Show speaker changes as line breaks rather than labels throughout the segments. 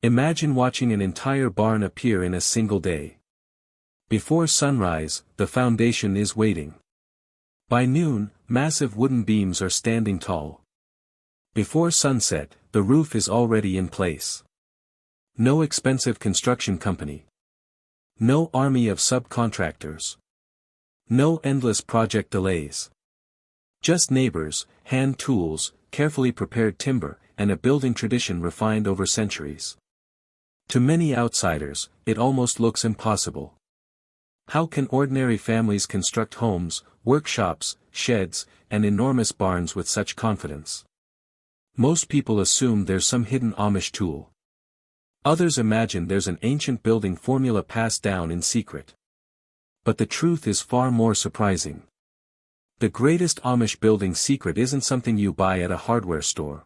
Imagine watching an entire barn appear in a single day. Before sunrise, the foundation is waiting. By noon, massive wooden beams are standing tall. Before sunset, the roof is already in place. No expensive construction company. No army of subcontractors. No endless project delays. Just neighbors, hand tools, carefully prepared timber, and a building tradition refined over centuries. To many outsiders, it almost looks impossible. How can ordinary families construct homes, workshops, sheds, and enormous barns with such confidence? Most people assume there's some hidden Amish tool. Others imagine there's an ancient building formula passed down in secret. But the truth is far more surprising. The greatest Amish building secret isn't something you buy at a hardware store.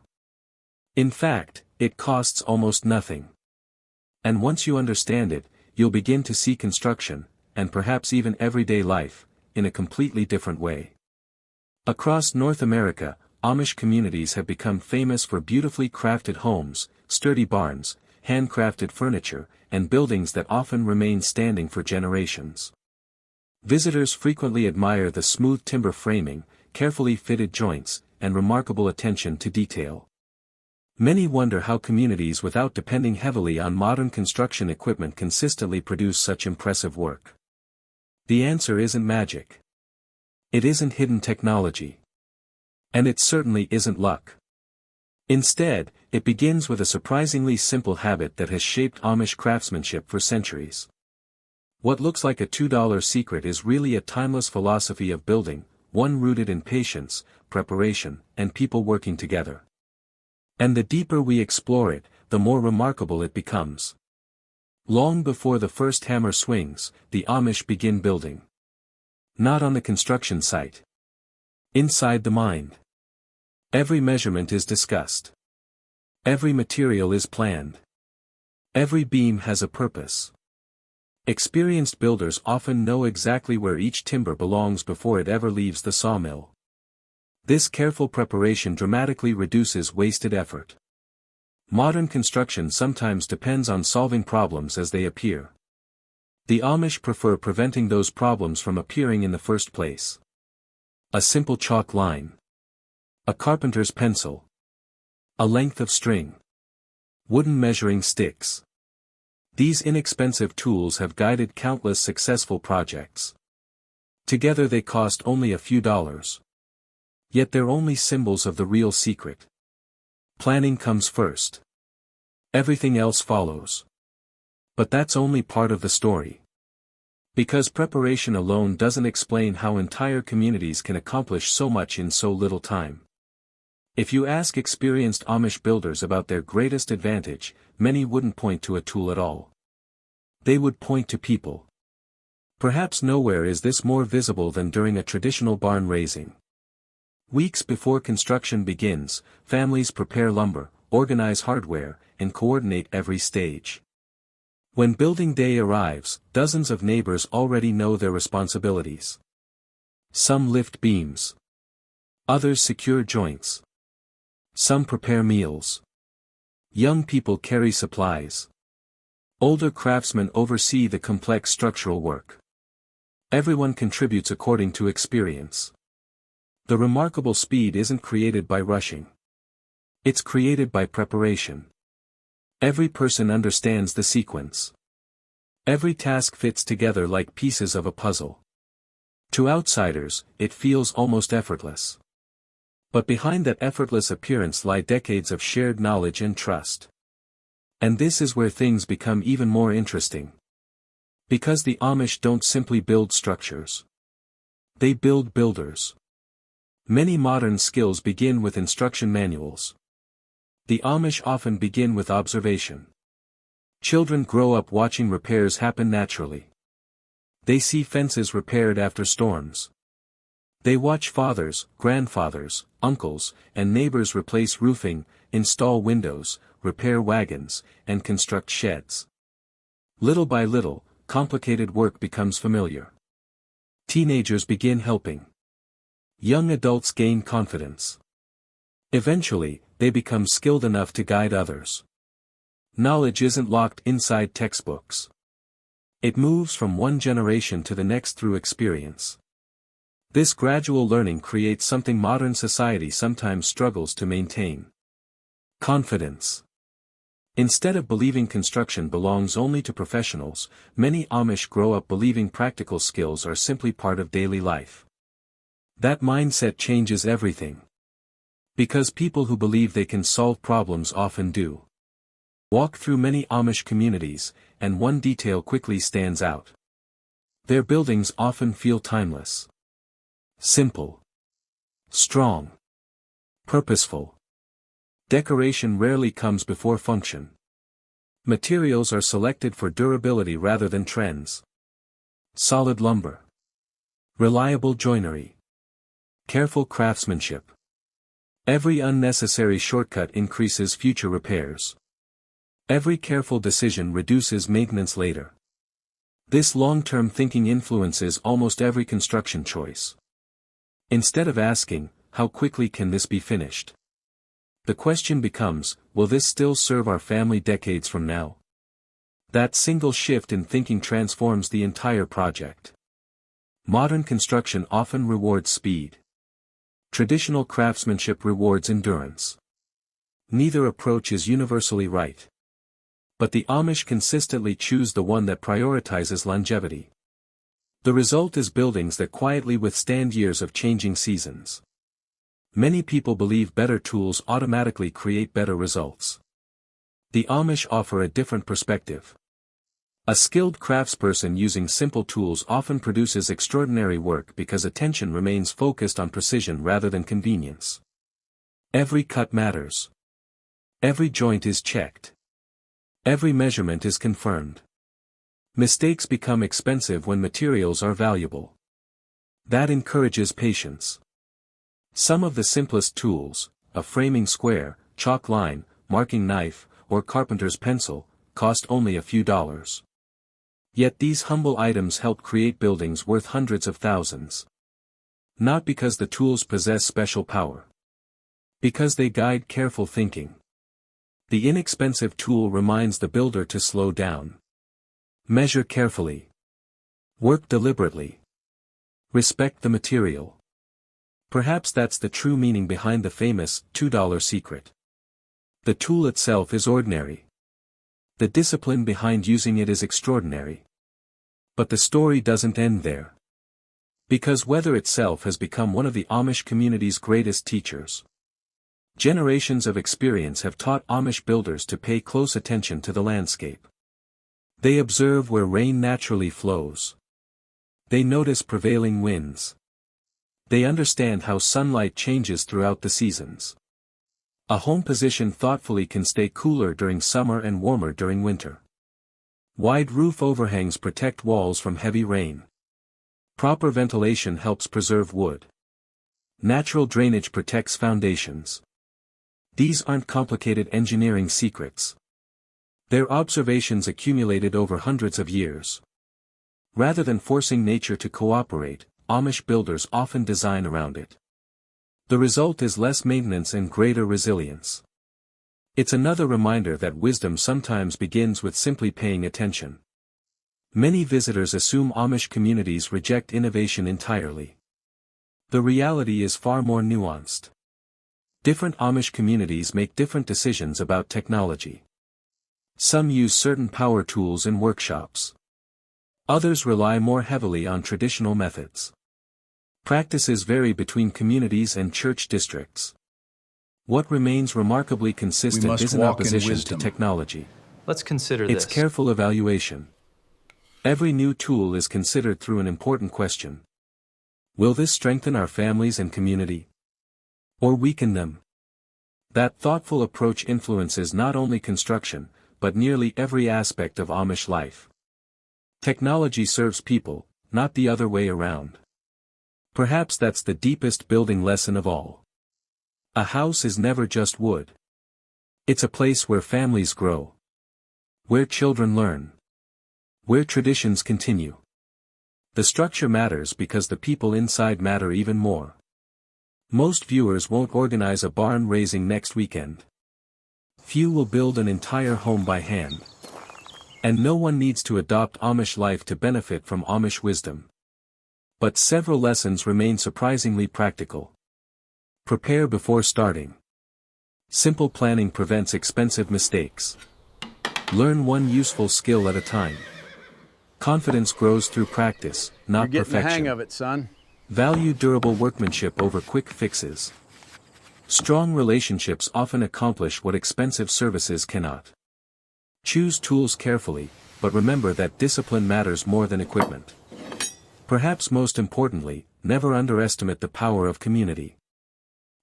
In fact, it costs almost nothing. And once you understand it, you'll begin to see construction, and perhaps even everyday life, in a completely different way. Across North America, Amish communities have become famous for beautifully crafted homes, sturdy barns, handcrafted furniture, and buildings that often remain standing for generations. Visitors frequently admire the smooth timber framing, carefully fitted joints, and remarkable attention to detail. Many wonder how communities without depending heavily on modern construction equipment consistently produce such impressive work. The answer isn't magic. It isn't hidden technology. And it certainly isn't luck. Instead, it begins with a surprisingly simple habit that has shaped Amish craftsmanship for centuries. What looks like a $2 secret is really a timeless philosophy of building, one rooted in patience, preparation, and people working together. And the deeper we explore it, the more remarkable it becomes. Long before the first hammer swings, the Amish begin building. Not on the construction site. Inside the mind. Every measurement is discussed. Every material is planned. Every beam has a purpose. Experienced builders often know exactly where each timber belongs before it ever leaves the sawmill. This careful preparation dramatically reduces wasted effort. Modern construction sometimes depends on solving problems as they appear. The Amish prefer preventing those problems from appearing in the first place. A simple chalk line. A carpenter's pencil. A length of string. Wooden measuring sticks. These inexpensive tools have guided countless successful projects. Together they cost only a few dollars. Yet they're only symbols of the real secret. Planning comes first. Everything else follows. But that's only part of the story. Because preparation alone doesn't explain how entire communities can accomplish so much in so little time. If you ask experienced Amish builders about their greatest advantage, many wouldn't point to a tool at all. They would point to people. Perhaps nowhere is this more visible than during a traditional barn raising. Weeks before construction begins, families prepare lumber, organize hardware, and coordinate every stage. When building day arrives, dozens of neighbors already know their responsibilities. Some lift beams. Others secure joints. Some prepare meals. Young people carry supplies. Older craftsmen oversee the complex structural work. Everyone contributes according to experience. The remarkable speed isn't created by rushing. It's created by preparation. Every person understands the sequence. Every task fits together like pieces of a puzzle. To outsiders, it feels almost effortless. But behind that effortless appearance lie decades of shared knowledge and trust. And this is where things become even more interesting. Because the Amish don't simply build structures. They build builders. Many modern skills begin with instruction manuals. The Amish often begin with observation. Children grow up watching repairs happen naturally. They see fences repaired after storms. They watch fathers, grandfathers, uncles, and neighbors replace roofing, install windows, repair wagons, and construct sheds. Little by little, complicated work becomes familiar. Teenagers begin helping. Young adults gain confidence. Eventually, they become skilled enough to guide others. Knowledge isn't locked inside textbooks. It moves from one generation to the next through experience. This gradual learning creates something modern society sometimes struggles to maintain. Confidence. Instead of believing construction belongs only to professionals, many Amish grow up believing practical skills are simply part of daily life. That mindset changes everything. Because people who believe they can solve problems often do. Walk through many Amish communities, and one detail quickly stands out. Their buildings often feel timeless. Simple. Strong. Purposeful. Decoration rarely comes before function. Materials are selected for durability rather than trends. Solid lumber. Reliable joinery. Careful craftsmanship. Every unnecessary shortcut increases future repairs. Every careful decision reduces maintenance later. This long-term thinking influences almost every construction choice. Instead of asking, how quickly can this be finished? The question becomes, will this still serve our family decades from now? That single shift in thinking transforms the entire project. Modern construction often rewards speed. Traditional craftsmanship rewards endurance. Neither approach is universally right. But the Amish consistently choose the one that prioritizes longevity. The result is buildings that quietly withstand years of changing seasons. Many people believe better tools automatically create better results. The Amish offer a different perspective. A skilled craftsperson using simple tools often produces extraordinary work because attention remains focused on precision rather than convenience. Every cut matters. Every joint is checked. Every measurement is confirmed. Mistakes become expensive when materials are valuable. That encourages patience. Some of the simplest tools, a framing square, chalk line, marking knife, or carpenter's pencil, cost only a few dollars. Yet these humble items help create buildings worth hundreds of thousands. Not because the tools possess special power. Because they guide careful thinking. The inexpensive tool reminds the builder to slow down. Measure carefully. Work deliberately. Respect the material. Perhaps that's the true meaning behind the famous $2 secret. The tool itself is ordinary. The discipline behind using it is extraordinary. But the story doesn't end there. Because weather itself has become one of the Amish community's greatest teachers. Generations of experience have taught Amish builders to pay close attention to the landscape. They observe where rain naturally flows. They notice prevailing winds. They understand how sunlight changes throughout the seasons. A home positioned thoughtfully can stay cooler during summer and warmer during winter. Wide roof overhangs protect walls from heavy rain. Proper ventilation helps preserve wood. Natural drainage protects foundations. These aren't complicated engineering secrets. They're observations accumulated over hundreds of years. Rather than forcing nature to cooperate, Amish builders often design around it. The result is less maintenance and greater resilience. It's another reminder that wisdom sometimes begins with simply paying attention. Many visitors assume Amish communities reject innovation entirely. The reality is far more nuanced. Different Amish communities make different decisions about technology. Some use certain power tools in workshops. Others rely more heavily on traditional methods. Practices vary between communities and church districts. What remains remarkably consistent isn't opposition to technology.
Let's consider this.
It's careful evaluation. Every new tool is considered through an important question. Will this strengthen our families and community? Or weaken them? That thoughtful approach influences not only construction, but nearly every aspect of Amish life. Technology serves people, not the other way around. Perhaps that's the deepest building lesson of all. A house is never just wood. It's a place where families grow. Where children learn. Where traditions continue. The structure matters because the people inside matter even more. Most viewers won't organize a barn raising next weekend. Few will build an entire home by hand. And no one needs to adopt Amish life to benefit from Amish wisdom. But several lessons remain surprisingly practical. Prepare before starting. Simple planning prevents expensive mistakes. Learn one useful skill at a time. Confidence grows through practice, not perfection.
You're getting the hang of it, son.
Value durable workmanship over quick fixes. Strong relationships often accomplish what expensive services cannot. Choose tools carefully, but remember that discipline matters more than equipment. Perhaps most importantly, never underestimate the power of community.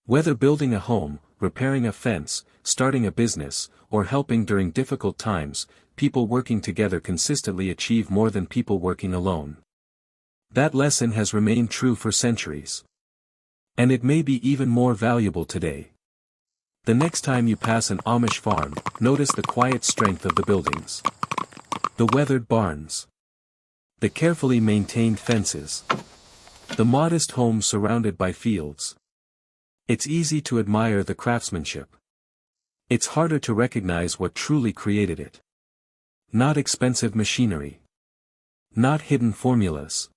Whether building a home, repairing a fence, starting a business, or helping during difficult times, people working together consistently achieve more than people working alone. That lesson has remained true for centuries. And it may be even more valuable today. The next time you pass an Amish farm, notice the quiet strength of the buildings. The weathered barns. The carefully maintained fences. The modest homes surrounded by fields. It's easy to admire the craftsmanship. It's harder to recognize what truly created it. Not expensive machinery. Not hidden formulas.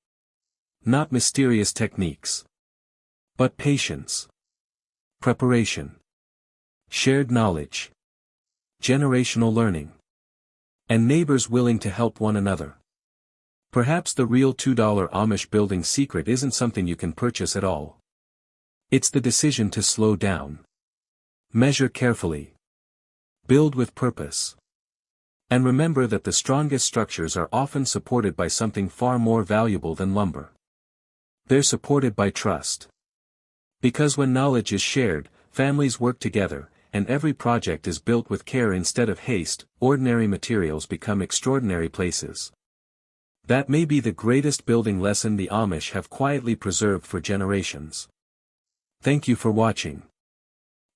Not mysterious techniques. But patience. Preparation. Shared knowledge. Generational learning. And neighbors willing to help one another. Perhaps the real $2 Amish building secret isn't something you can purchase at all. It's the decision to slow down. Measure carefully. Build with purpose. And remember that the strongest structures are often supported by something far more valuable than lumber. They're supported by trust. Because when knowledge is shared, families work together, and every project is built with care instead of haste, ordinary materials become extraordinary places. That may be the greatest building lesson the Amish have quietly preserved for generations. Thank you for watching.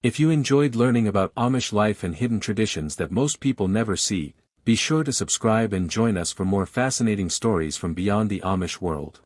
If you enjoyed learning about Amish life and hidden traditions that most people never see, be sure to subscribe and join us for more fascinating stories from beyond the Amish world.